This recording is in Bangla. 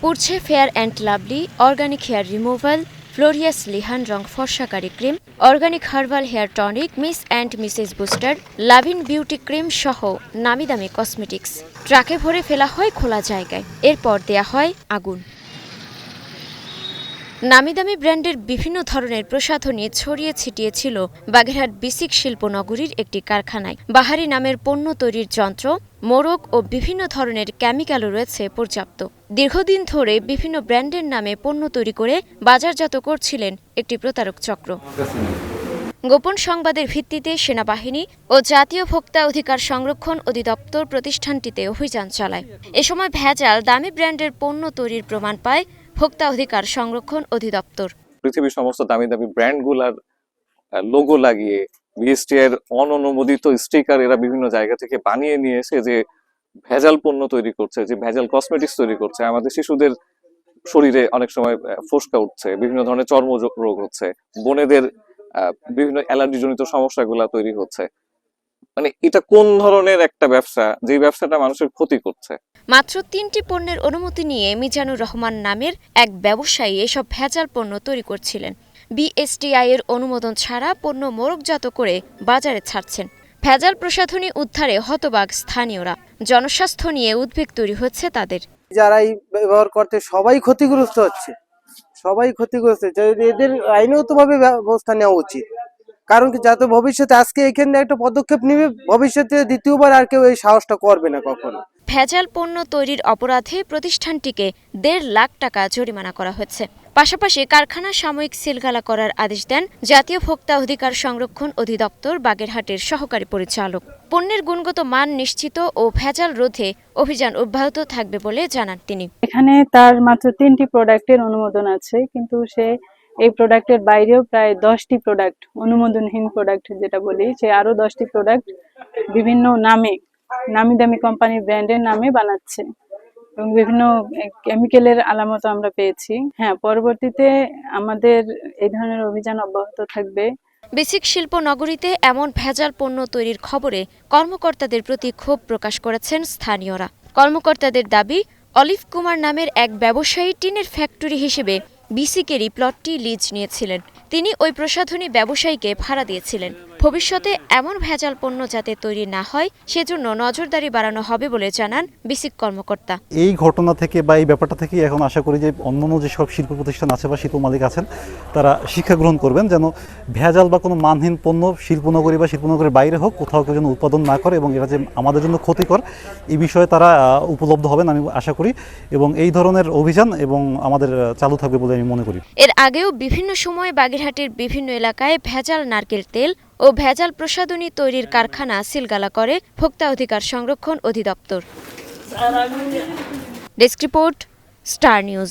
পুড়ছে Fair and Lovely organic hair removal, ফ্লোরিয়াস লিহান রং ফর্সাকারী cream, organic herbal hair tonic, miss and missus booster, লাভিন বিউটি ক্রিম সহ নামি দামি কসমেটিক্স ট্রাকে ভরে ফেলা হয় খোলা জায়গায়, এরপর দেয়া হয় আগুন। নামিদামি ব্র্যান্ডের বিভিন্ন ধরনের প্রসাধনী ছড়িয়ে ছিটিয়ে ছিল বাগেরহাট বিসিক শিল্পনগরীর একটি কারখানায়। বাহারি নামের পণ্য তৈরির যন্ত্র, মোড়ক ও বিভিন্ন ধরনের কেমিক্যালও রয়েছে পর্যাপ্ত। দীর্ঘদিন ধরে বিভিন্ন ব্র্যান্ডের নামে পণ্য তৈরি করে বাজারজাত করছিলেন একটি প্রতারক চক্র। গোপন সংবাদের ভিত্তিতে সেনাবাহিনী ও জাতীয় ভোক্তা অধিকার সংরক্ষণ অধিদপ্তর প্রতিষ্ঠানটিতে অভিযান চালায়। এ সময় ভেজাল দামি ব্র্যান্ডের পণ্য তৈরির প্রমাণ পায় ভোক্তা অধিকার সংরক্ষণ অধিদপ্তর। পৃথিবীর সমস্ত দামি দামি ব্র্যান্ডগুলার লোগো লাগিয়ে বিএসটি এর অননুমোদিত স্টিকার এরা বিভিন্ন জায়গা থেকে বানিয়ে নিয়ে এসে যে ভেজাল পণ্য তৈরি করছে, যে ভেজাল কসমেটিক্স তৈরি করছে, আমাদের শিশুদের শরীরে অনেক সময় ফোসকা উঠছে, বিভিন্ন ধরনের চর্ম রোগ হচ্ছে, বোনেদের বিভিন্ন অ্যালার্জি জনিত সমস্যাগুলা তৈরি হচ্ছে। মানে এটা কোন ধরনের একটা ব্যবসা, যে ব্যবসাটা মানুষের ক্ষতি করছে। মাত্র ৩টি পণ্যের অনুমতি নিয়ে মিজানুর রহমান নামের এক ব্যবসায়ী এসব ভেজাল পণ্য তৈরি করছিলেন। বিএসটিআই এর অনুমোদন ছাড়া পণ্য মোড়কজাত করে বাজারে ছাড়ছেন। ভেজাল প্রসাধনী উদ্ধারে হতবাক স্থানীয়রা। জনস্বাস্থ্য নিয়ে উদ্বেগ তৈরি হচ্ছে তাদের। যারাই ব্যবহার করতে সবাই ক্ষতিগ্রস্ত হচ্ছে, এদের আইনগতভাবে ব্যবস্থা নেওয়া উচিত। কারণ কি, যাতে ভবিষ্যতে আজকে এখানে একটা পদক্ষেপ নিবে, ভবিষ্যতে দ্বিতীয়বার আর কেউ এই সাহসটা করবে না কখনো। ভেজাল পণ্য তৈরির অপরাধে প্রতিষ্ঠানটিকে ১.৫ লাখ টাকা জরিমানা করা হয়েছে। পাশাপাশি কারখানা সাময়িক সিলগালা করার আদেশ দেন জাতীয় ভোক্তা অধিকার সংরক্ষণ অধিদপ্তর বাগেরহাটের সহকারী পরিচালক। পণ্যের গুণগত মান নিশ্চিত ও ভেজাল রোধে অভিযান অব্যাহত থাকবে বলে জানান তিনি। এখানে তার মাত্র 3টি প্রোডাক্টের অনুমোদন আছে, কিন্তু সে এই প্রোডাক্টের বাইরেও প্রায় 10টি প্রোডাক্ট, অনুমোদনহীন প্রোডাক্ট যেটা বলি, সে আরো 10টি প্রোডাক্ট বিভিন্ন নামে, নামি দামি কোম্পানির ব্র্যান্ডের নামে বানাচ্ছে এবং বিভিন্ন কেমিক্যালের আলামত আমরা পেয়েছি। হ্যাঁ, পরবর্তীতে আমাদের এই ধরনের অভিযান অব্যাহত থাকবে। বিসিক শিল্প নগরীতে এমন ভেজাল পণ্য তৈরির খবরে কর্মকর্তাদের প্রতি ক্ষোভ প্রকাশ করেছেন স্থানীয়রা। কর্মকর্তাদের দাবি, অলিভ কুমার নামের এক ব্যবসায়ী টিনের ফ্যাক্টরি হিসেবে বিসিকেরই প্লটটি লিজ নিয়েছিলেন। তিনি ওই প্রসাধনী ব্যবসায়ীকে ভাড়া দিয়েছিলেন। ভবিষ্যতে এমন ভেজাল পণ্য যাতে তৈরি না হয় সেজন্য নজরদারি বাড়ানো হবে বলে জানান বিসিক কর্মকর্তা। এই ঘটনা থেকে বা এই ব্যাপারটা থেকে এখন আশা করি যে অন্যান্য যেসব শিল্প প্রতিষ্ঠান আছে বা শিল্প মালিক আছেন তারা শিক্ষা গ্রহণ করবেন, যেন ভেজাল বা কোনো মানহীন পণ্য শিল্পনগরী বা শিল্পনগরের বাইরে হোক কোথাও কেউ যেন উৎপাদন না করে, এবং এটা যে আমাদের জন্য ক্ষতিকর এই বিষয়ে তারা উপলব্ধ হবেন আমি আশা করি, এবং এই ধরনের অভিযান এবং আমাদের চালু থাকবে বলে আমি মনে করি। এর আগেও বিভিন্ন সময় বাগেরহাটের বিভিন্ন এলাকায় ভেজাল নারকেল তেল ও ভেজাল প্রসাধনী তৈরির কারখানা সিলগালা করে ভোক্তা অধিকার সংরক্ষণ অধিদপ্তর। Desk report, star news.